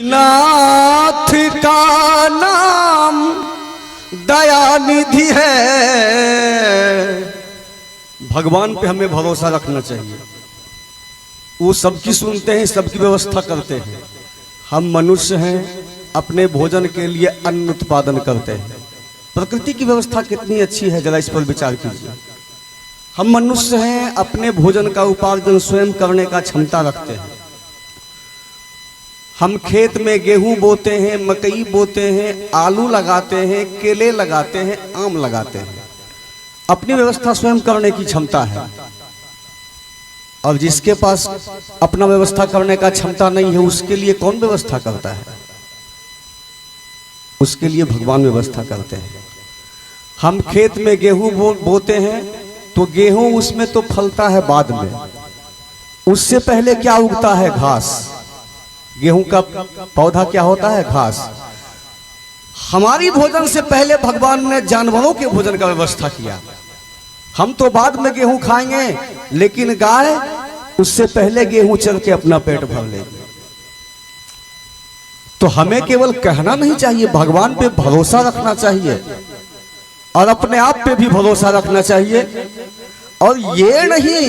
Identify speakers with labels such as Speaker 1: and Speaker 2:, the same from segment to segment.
Speaker 1: नाथ का नाम दयानिधि है। भगवान पे हमें भरोसा रखना चाहिए। वो सबकी सुनते हैं, सबकी व्यवस्था करते हैं। हम मनुष्य हैं, अपने भोजन के लिए अन्न उत्पादन करते हैं। प्रकृति की व्यवस्था कितनी अच्छी है, जरा इस पर विचार कीजिए। हम मनुष्य हैं, अपने भोजन का उपार्जन स्वयं करने का क्षमता रखते हैं। हम खेत में गेहूं बोते हैं, मकई बोते हैं, आलू लगाते हैं, केले लगाते हैं, आम लगाते हैं। अपनी व्यवस्था स्वयं करने की क्षमता है। और जिसके पास अपना व्यवस्था करने का क्षमता नहीं है, उसके लिए कौन व्यवस्था करता है? उसके लिए भगवान व्यवस्था करते हैं। हम खेत में गेहूं बोते हैं तो गेहूं उसमें तो फलता है बाद में। उससे पहले क्या उगता है? घास। गेहूं का पौधा क्या होता है? घास। हमारी भोजन से पहले भगवान ने जानवरों के भोजन का व्यवस्था किया। हम तो बाद में गेहूं खाएंगे, लेकिन गाय उससे पहले गेहूं चल के अपना पेट भर लेगी। तो हमें केवल कहना नहीं चाहिए, भगवान पे भरोसा रखना चाहिए और अपने आप पे भी भरोसा रखना चाहिए। और ये नहीं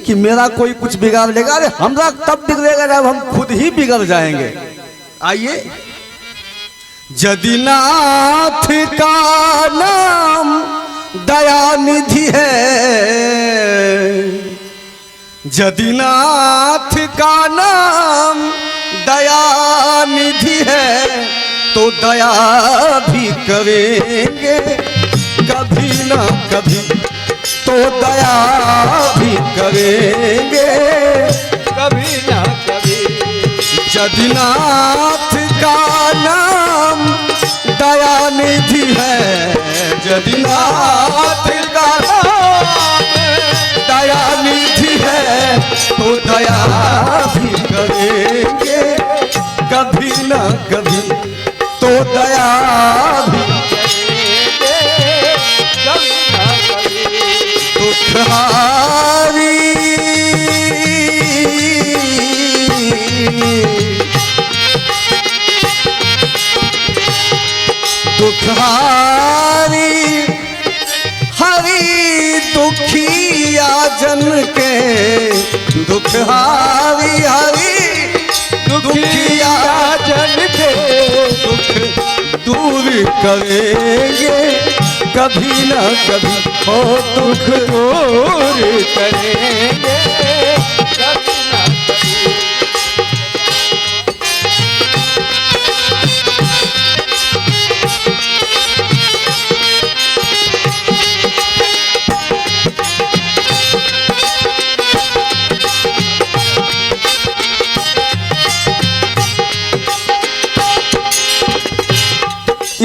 Speaker 1: कि मेरा कोई कुछ बिगाड़ लेगा। अरे हमरा तब बिगड़ेगा जब हम खुद ही बिगड़ जाएंगे। आइए, जदिनाथ का नाम दयानिधि है, जदिनाथ का नाम दयानिधि है, तो दया भी करेंगे कभी ना कभी, तो दया भी करेंगे कभी ना कभी। जदिनाथ का नाम दयानिधि है, जदिनाथ का नाम दयानिधि है, तो दया भी करेंगे कभी ना कभी, तो दया भी करेंगे कभी ना कभी। दुखहारी दुखहारी हरि दुखिया जन के, दुखहारी हरि दुखिया जन के, दुख दूर करेंगे कभी ना कभी, हो दुख दूर करेंगे कभी ना कभी।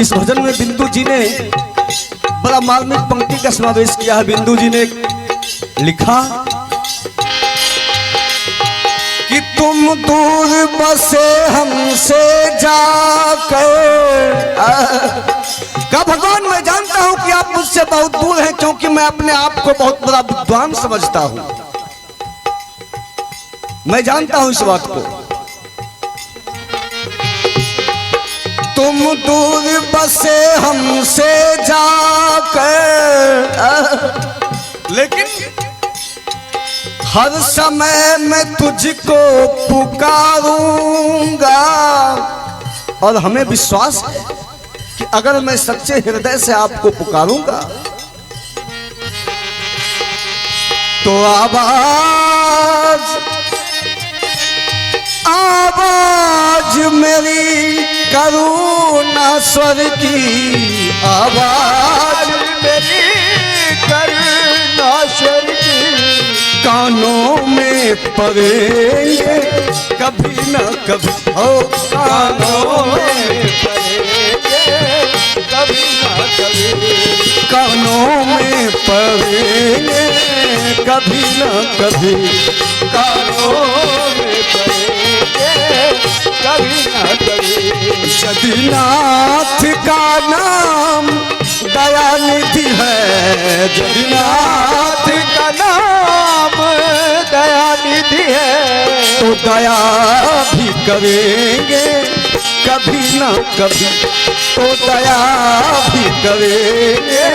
Speaker 1: इस भजन में बिंदु जी ने बड़ा मार्मिक पंक्ति का समावेश किया है। बिंदु जी ने लिखा कि तुम दूर बसे हमसे जाकर। का भगवान, मैं जानता हूं कि आप मुझसे बहुत दूर हैं, क्योंकि मैं अपने आप को बहुत बड़ा विद्वान समझता हूं। मैं जानता हूं इस बात को। तुम दूर बसे हमसे जाकर, लेकिन हर समय मैं तुझको पुकारूंगा। और हमें विश्वास है कि अगर मैं सच्चे हृदय से आपको पुकारूंगा तो आवाज आवाज मेरी करुणा स्वर की, आवाज मेरी करुणा स्वर की, कानों में पड़ेंगे कभी न कभी, हो कानों में पड़ेंगे कभी न कभी, कानों में पड़ेंगे कभी न कभी, कानों में पड़ेंगे कभी ना कभी। जदिनाथ का नाम दयानिधि है, जदिनाथ का नाम दयानिधि है, तो दया भी करेंगे कभी ना कभी तो दया भी करेंगे,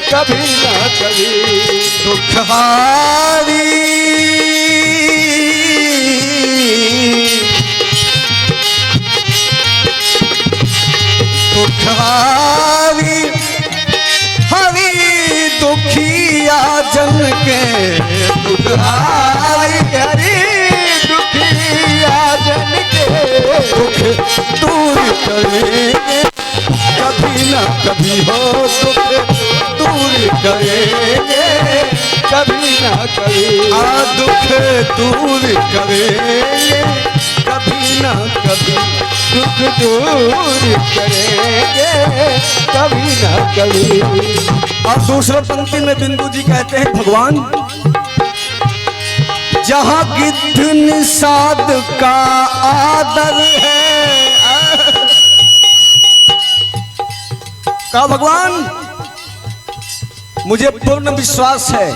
Speaker 2: कभी ना कभी।
Speaker 1: दुखहारी दुखहारी हरी दुखिया जन के,
Speaker 2: दुखहारी हरी दुखिया जन के,
Speaker 1: दुख दूर करेंगे, कभी ना कभी हो दुख दूर करेंगे,
Speaker 2: कभी ना कभी।
Speaker 1: दुख दूर करेंगे, कभी ना कभी
Speaker 2: दुख दूर करेंगे, कभी ना कभी।
Speaker 1: और दूसरे पंक्ति में बिंदु जी कहते हैं भगवान, जहां गिद्ध निषाद का आदर है, का भगवान मुझे पूर्ण विश्वास है,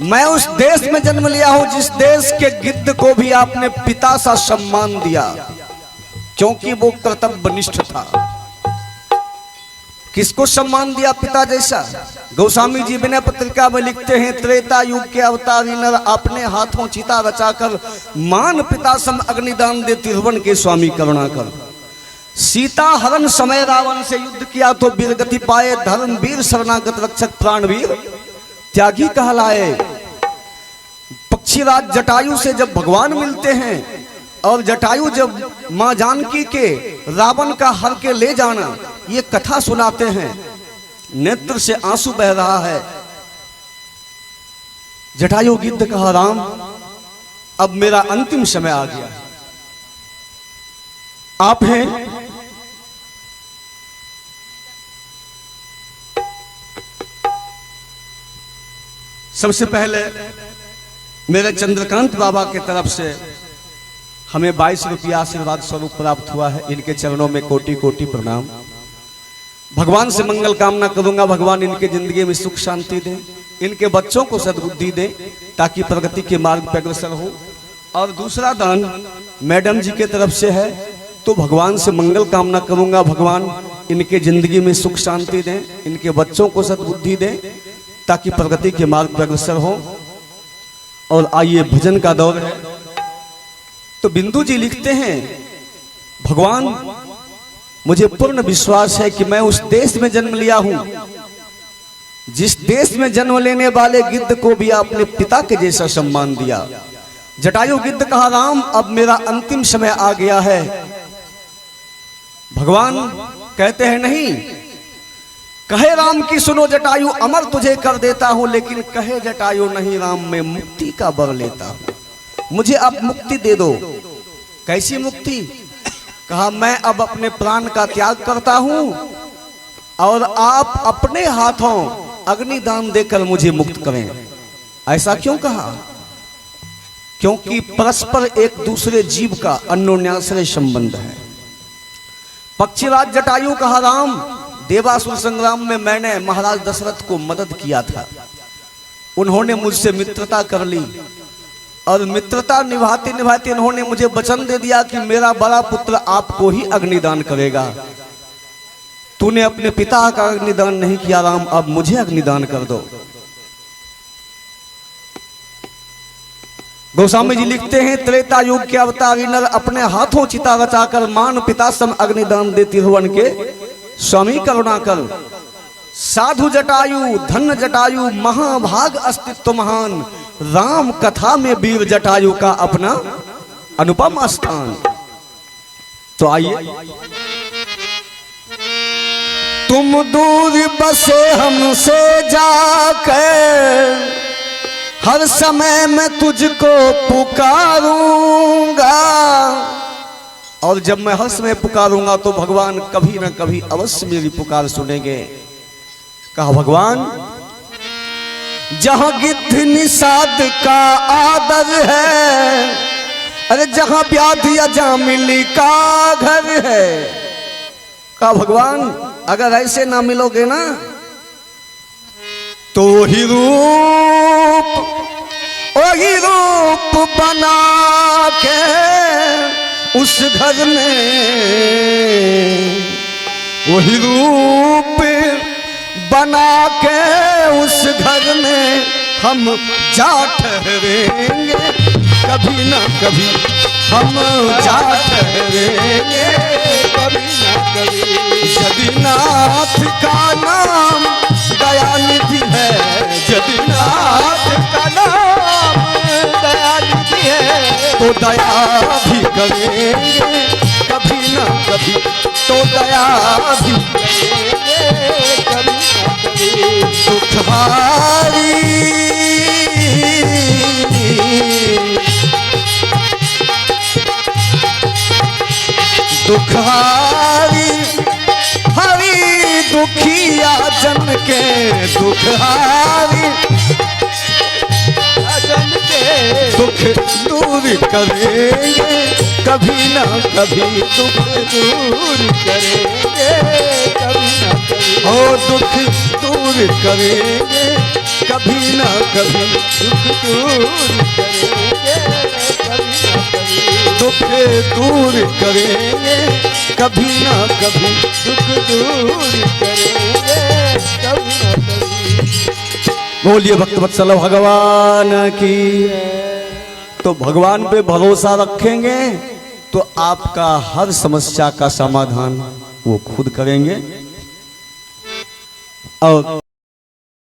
Speaker 1: मैं उस देश में जन्म लिया हूं जिस देश के गिद्ध को भी आपने पिता सा सम्मान दिया, क्योंकि वो कर्तव्यनिष्ठ था। किसको सम्मान दिया पिता जैसा? गोस्वामी जी विनय पत्रिका में लिखते हैं, त्रेता युग के अवतारी नर अपने हाथों चिता रचाकर मान पिता सम अग्निदान दे त्रिभुवन के स्वामी करुणाकर। सीता हरण समय रावण से युद्ध किया तो वीरगति पाए, धर्मवीर शरणागत रक्षक प्राणवीर त्यागी कहलाए। पक्षीराज जटायु से जब भगवान मिलते हैं और जटायु जब मां जानकी के रावण का हर के ले जाना ये कथा सुनाते हैं, नेत्र से आंसू बह रहा है। जटायु गिद्ध कहा, राम अब मेरा अंतिम समय आ गया, आप हैं सबसे पहले मेरे चंद्रकांत बाबा की तरफ से हमें 22 रुपया आशीर्वाद स्वरूप प्राप्त हुआ है। इनके चरणों में कोटि कोटि प्रणाम। भगवान से मंगल कामना करूंगा, भगवान इनके जिंदगी में सुख शांति दें, इनके बच्चों को सद्बुद्धि दें ताकि प्रगति के मार्ग पर अग्रसर हो। और दूसरा दान मैडम जी के तरफ से है, तो भगवान से मंगल कामना करूंगा, भगवान इनके जिंदगी में सुख शांति दें, इनके बच्चों को सद्बुद्धि दें ताकि प्रगति के मार्ग पर अग्रसर हो। और आइए भजन का दौर है। तो बिंदु जी लिखते हैं, भगवान मुझे पूर्ण विश्वास है कि मैं उस देश में जन्म लिया हूं जिस देश में जन्म लेने वाले गिद्ध को भी आपने पिता के जैसा सम्मान दिया। जटायु गिद्ध कहा, राम अब मेरा अंतिम समय आ गया है। भगवान कहते हैं, नहीं, कहे राम की सुनो जटायु, अमर तुझे कर देता हूं। लेकिन कहे जटायु, नहीं राम मैं मुक्ति का वर लेता हूं, मुझे अब मुक्ति दे दो। कैसी मुक्ति? कहा, मैं अब अपने प्राण का त्याग करता हूं और आप अपने हाथों अग्निदान देकर मुझे मुक्त करें। ऐसा क्यों कहा? क्योंकि परस्पर एक दूसरे जीव का अन्योन्याश्रय संबंध है। पक्षीराज जटायु कहा, राम देवासुर संग्राम में मैंने महाराज दशरथ को मदद किया था, उन्होंने मुझसे मित्रता कर ली और मित्रता निभाते निभाते उन्होंने मुझे वचन दे दिया कि मेरा बड़ा पुत्र आपको ही अग्निदान करेगा। तूने अपने पिता का अग्निदान नहीं किया राम, अब मुझे अग्निदान कर दो। गोस्वामी जी लिखते हैं, त्रेता युग के अवतारी नर अपने हाथों चिता रचाकर मान पिता सम अग्निदान दे त्रिभुवन के स्वामी करुणाकर। साधु जटायु धन्य जटायु महाभाग अस्तित्व महान, राम कथा में वीर जटायु का अपना अनुपम स्थान। तो आइए, तुम दूर बसे हमसे जाकर, हर समय मैं तुझको पुकारूंगा, और जब मैं हर समय पुकारूंगा तो भगवान कभी ना कभी अवश्य मेरी पुकार सुनेंगे। कहा, भगवान जहां गिद्ध निषाद का आदर है, अरे जहां व्याधि अजामिली का घर है। कहा, भगवान अगर ऐसे ना मिलोगे ना तो ही रूप बना के उस घर में वही रूप बना के उस घर में हम जा ठहरेंगे, कभी ना कभी हम जा ठहरेंगे,
Speaker 2: कभी न कभी।
Speaker 1: जदीनाथ का नाम दयानिधि है,
Speaker 2: जदीनाथ का नाम दयानिधि है,
Speaker 1: तो दया भी करेंगे कभी ना कभी, तो दया भी
Speaker 2: करेंगे कभी न कभी।
Speaker 1: दुखहारी दुखहारी हरी दुखिया जन के, दुखहारी
Speaker 2: जन के
Speaker 1: दुख दूर करेंगे कभी ना कभी, दुख
Speaker 2: दूर करेंगे कभी न कभी।
Speaker 1: ओ दुख दूर करेंगे कभी ना कभी,
Speaker 2: दुख दूर करेंगे कभी न कभी।
Speaker 1: दुख दूर करेंगे कभी ना कभी।
Speaker 2: दुख दूर करेंगे कभी न कभी।
Speaker 1: बोलिए भक्त वत्सल भगवान की। तो भगवान पे भरोसा रखेंगे तो आपका हर समस्या का समाधान वो खुद करेंगे। और